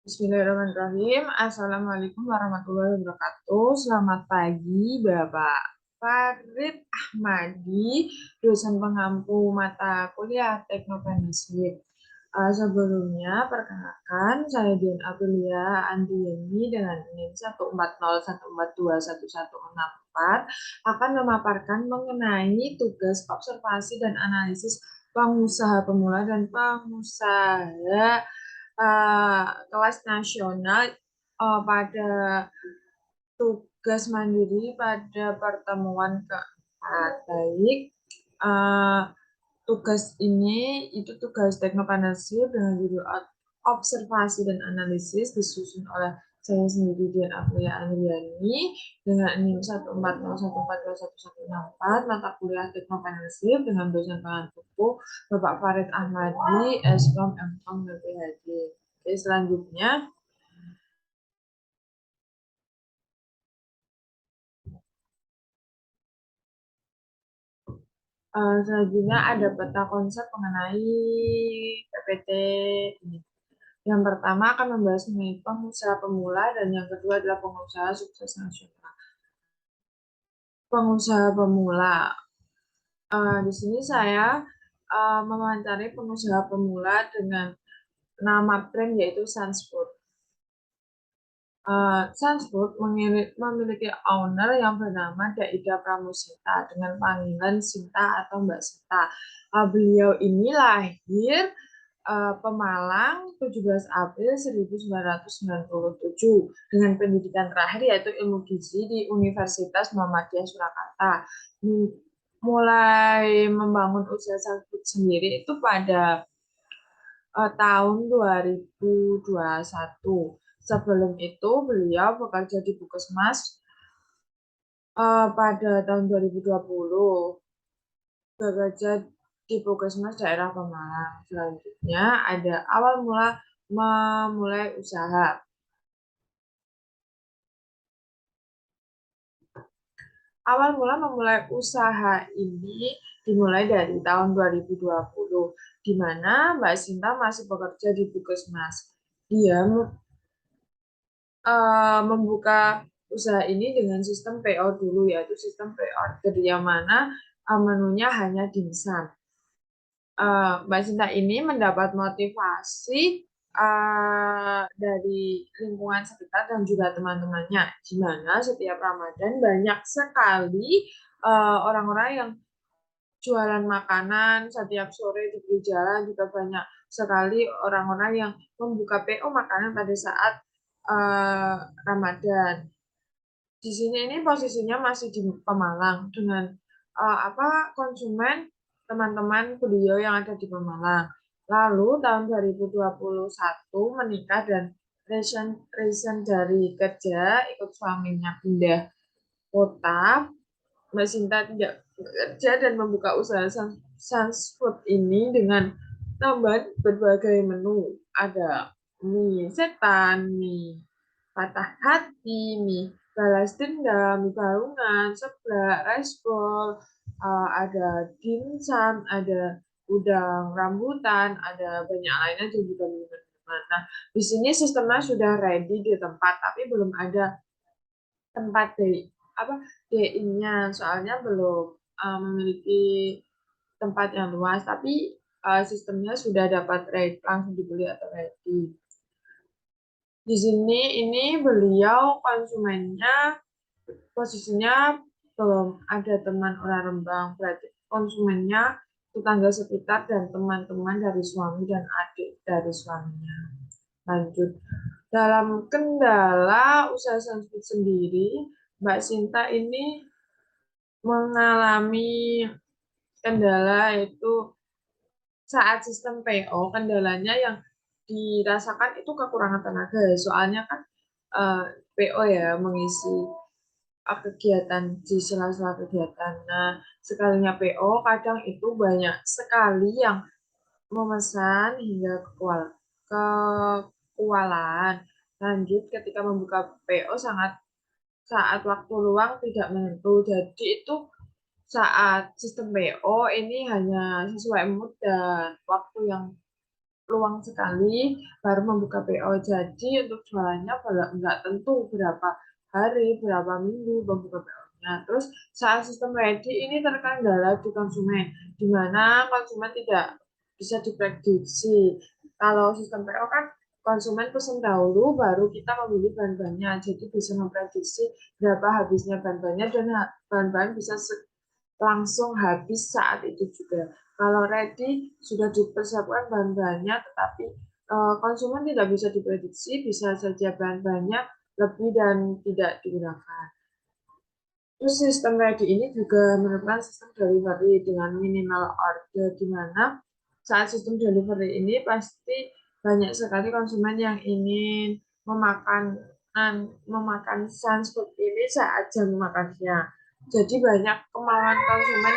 Bismillahirrahmanirrahim. Assalamualaikum warahmatullahi wabarakatuh. Selamat pagi, Bapak Farid Ahmadi, dosen pengampu mata kuliah Teknopanisik. Sebelumnya, perkenalkan, saya Dian Aprilia Andriani dengan NIM 14014211164 akan memaparkan mengenai tugas observasi dan analisis pengusaha pemula dan pengusaha kelas nasional pada tugas mandiri pada pertemuan keempat. Baik, eh, tugas ini itu tugas teknopanasir dengan judul observasi dan analisis disusun oleh saya sendiri Dian Aprilia Andriani dengan NIM 14014211164 mata kuliah teknopanasir dengan dosen pengampu Bapak Farid Ahmadi, S.Com, M.Com, dan PhD. Oke, selanjutnya selanjutnya ada peta konsep mengenai PPT ini. Yang pertama akan membahas mengenai pengusaha pemula dan yang kedua adalah pengusaha sukses nasional. Pengusaha pemula. Di sini saya mewawancari pengusaha pemula dengan nama brand yaitu Sunsfood. Sunsfood memiliki owner yang bernama Daida Pramusinta dengan panggilan Sinta atau Mbak Sinta. Beliau ini lahir Pemalang 17 April 1997 dengan pendidikan terakhir yaitu ilmu gizi di Universitas Muhammadiyah Surakarta. Mulai membangun usaha Sunsfood sendiri itu pada tahun 2021. Sebelum itu beliau bekerja di Puskesmas pada tahun 2020. Bekerja di Puskesmas daerah Pemalang. Selanjutnya ada awal mula memulai usaha. Awal mula memulai usaha ini dimulai dari tahun 2020, di mana Mbak Sinta masih bekerja di Puskesmas. Dia membuka usaha ini dengan sistem PO dulu, yaitu sistem pre-order yang mana menunya hanya dimsum. Mbak Sinta ini mendapat motivasi dari lingkungan sekitar dan juga teman-temannya, di mana setiap Ramadan banyak sekali orang-orang yang jualan makanan setiap sore di pinggir jalan, juga banyak sekali orang-orang yang membuka PO makanan pada saat Ramadan. Di sini ini posisinya masih di Pemalang dengan konsumen teman-teman beliau yang ada di Pemalang. Lalu tahun 2021 menikah dan resign dari kerja, ikut suaminya pindah kota. Mbak Sinta tidak bekerja dan membuka usaha Sunsfood ini dengan tambahan berbagai menu. Ada mie setan, mie patah hati, mie balas dendam, mie balungan, seblak, rice bowl, ada dimsum, ada udang rambutan, ada banyak lainnya juga minuman. Nah, di sini sistemnya sudah ready di tempat, tapi belum ada tempat DI-nya, soalnya belum memiliki tempat yang luas, tapi sistemnya sudah dapat ready, langsung dibeli atau ready. Di sini ini beliau konsumennya posisinya belum ada teman orang Rembang, berarti konsumennya tetangga sekitar dan teman-teman dari suami dan adik dari suaminya. Lanjut. Dalam kendala usaha Sunsfood sendiri, Mbak Sinta ini mengalami kendala itu saat sistem PO, kendalanya yang dirasakan itu kekurangan tenaga. Soalnya kan PO ya mengisi kegiatan di sela-sela kegiatan. Nah, sekalinya PO kadang itu banyak sekali yang memesan hingga kewalahan. Lanjut ketika membuka PO saat waktu luang tidak menentu. Jadi itu saat sistem PO ini hanya sesuai mood dan waktu yang peluang sekali baru membuka PO. Jadi untuk jualannya nggak tentu berapa hari, berapa minggu membuka PO-nya. Terus saat sistem ready ini terkendala di konsumen, di mana konsumen tidak bisa diprediksi. Kalau sistem PO kan konsumen pesan dahulu, baru kita membeli bahan-bahannya. Jadi bisa memprediksi berapa habisnya bahan-bahannya dan bahan-bahan bisa langsung habis saat itu juga. Kalau ready sudah dipersiapkan bahan-bahannya, tetapi konsumen tidak bisa diprediksi, bisa saja bahan-bahannya lebih dan tidak digunakan. Terus sistem ready ini juga merupakan sistem delivery dengan minimal order, di mana saat sistem delivery ini pasti banyak sekali konsumen yang ingin memakan memakan sans food ini saat jam makannya. Jadi banyak kemauan konsumen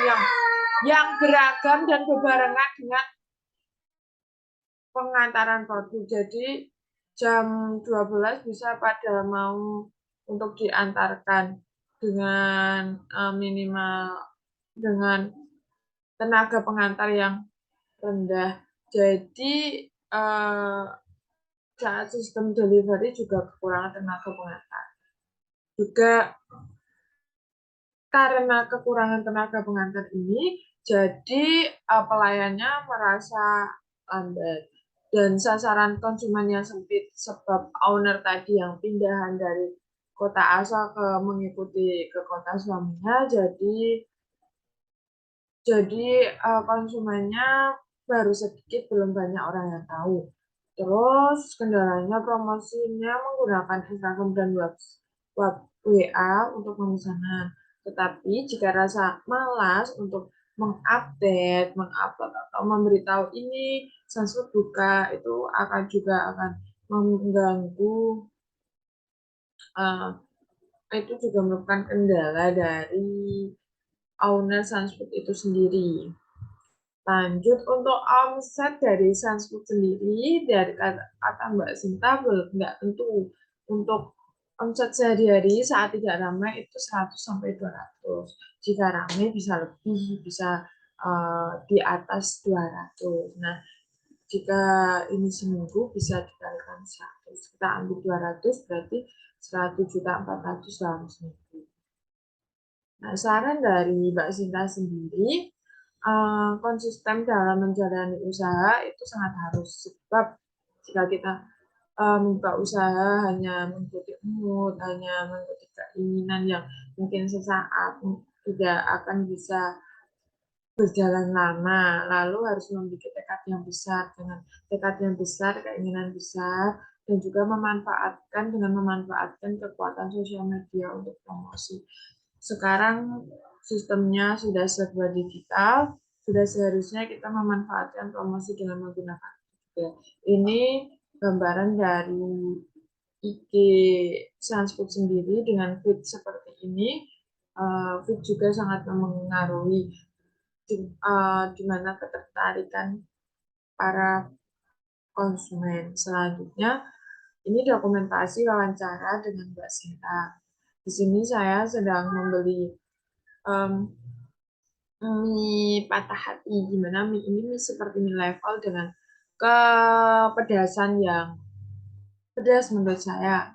yang beragam dan berbarengan dengan pengantaran produk. Jadi jam 12 bisa pada mau untuk diantarkan dengan minimal dengan tenaga pengantar yang rendah. Jadi saat sistem delivery juga kekurangan tenaga pengantar. Juga karena kekurangan tenaga pengantar ini, jadi pelayannya merasa lambat. Dan sasaran konsumen yang sempit sebab owner tadi yang pindahan dari kota asal ke mengikuti ke kota suaminya, jadi konsumennya baru sedikit, belum banyak orang yang tahu. Terus kendalanya promosinya menggunakan Instagram dan WA untuk pemesanan. Tetapi jika rasa malas untuk mengupload atau memberitahu ini Sunfood buka, itu akan juga akan mengganggu, uh, itu juga merupakan kendala dari owner Sunfood itu sendiri. Lanjut untuk omset dari Sunfood sendiri, dari kata Mbak Sinta nggak tentu. Untuk omset sehari-hari saat tidak ramai itu 100 sampai 200. Jika ramai bisa lebih, bisa di atas 200. Nah, jika ini seminggu bisa dikalikan 100. Kita ambil 200 berarti 100.400.000 dalam seminggu. Nah, saran dari Mbak Sinta sendiri, konsisten dalam menjalani usaha itu sangat harus. Sebab jika kita membuka usaha hanya mengikuti mood, hanya mengikuti keinginan yang mungkin sesaat, tidak akan bisa berjalan lama. Lalu harus memiliki tekad yang besar, dengan tekad yang besar, keinginan besar, dan juga memanfaatkan kekuatan sosial media untuk promosi. Sekarang sistemnya sudah serba digital, sudah seharusnya kita memanfaatkan promosi dengan menggunakan media. Ini gambaran dari IG Sunfood sendiri dengan feed seperti ini. Feed juga sangat mempengaruhi di mana ketertarikan para konsumen. Selanjutnya, ini dokumentasi wawancara dengan Mbak Sinta. Di sini saya sedang membeli mie patah hati, gimana mie ini seperti mie level dengan kepedasan yang pedas menurut saya.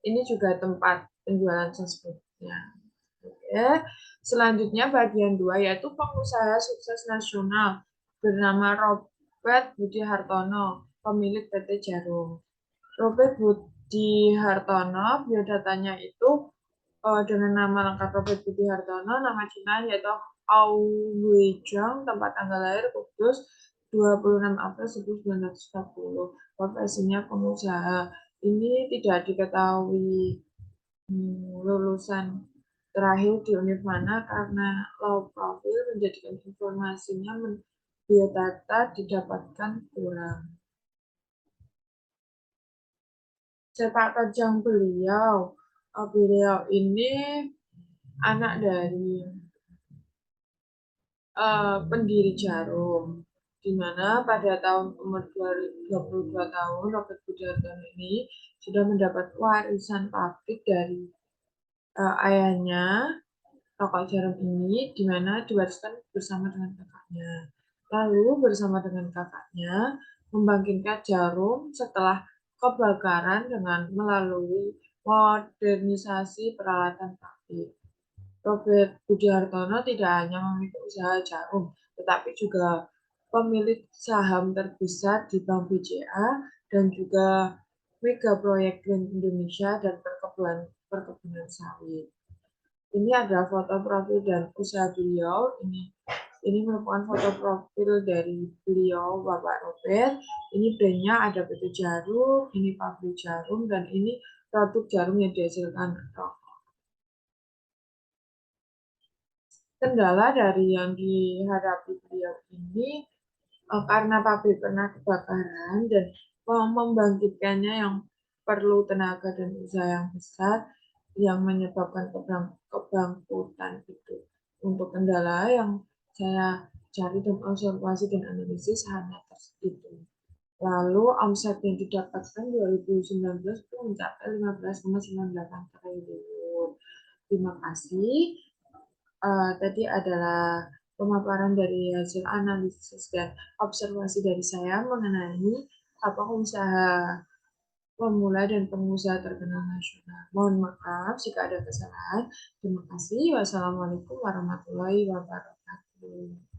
Ini juga tempat penjualan seafoodnya. Oke. Selanjutnya bagian 2 yaitu pengusaha sukses nasional bernama Robert Budi Hartono, pemilik PT Jarum. Robert Budi Hartono, biodatanya itu dengan nama lengkap Robert Budi Hartono, nama Cina yaitu Au Huijong, tempat tanggal lahir Kudus 26 April 1940. Profesinya pengusaha. Ini tidak diketahui lulusan terakhir di univ mana karena low profile menjadikan informasinya biodata didapatkan kurang. Sepak terjang beliau ini anak dari pendiri Jarum, di mana pada tahun umur 22 tahun Robert Budi Hartono ini sudah mendapat warisan pabrik dari ayahnya, rokok Jarum ini, di mana diwariskan bersama dengan kakaknya. Lalu bersama dengan kakaknya membangkitkan Jarum setelah kebakaran dengan melalui modernisasi peralatan pabrik. Robert Budi Hartono tidak hanya memiliki usaha jarum, tetapi juga pemilik saham terbesar di Bank BCA dan juga Mega Proyek Green Indonesia dan perkebunan sawit. Ini adalah foto profil dan usaha beliau. Ini merupakan foto profil dari beliau, Bapak Robert. Ini brandnya ada PT Jarum, ini pabrik jarum, dan ini produk jarum yang dihasilkan kendala dari yang dihadapi beliau ini karena pabrik pernah kebakaran dan membangkitkannya yang perlu tenaga dan usaha yang besar yang menyebabkan kebangkrutan itu. Untuk kendala yang saya cari dan observasi dan analisis hanya itu. Lalu omset yang didapatkan 2019 itu mencapai 15,98 triliun. Terima kasih. Tadi adalah pemaparan dari hasil analisis dan observasi dari saya mengenai apa usaha pemula dan pengusaha terkenal nasional. Mohon maaf jika ada kesalahan. Terima kasih. Wassalamualaikum warahmatullahi wabarakatuh.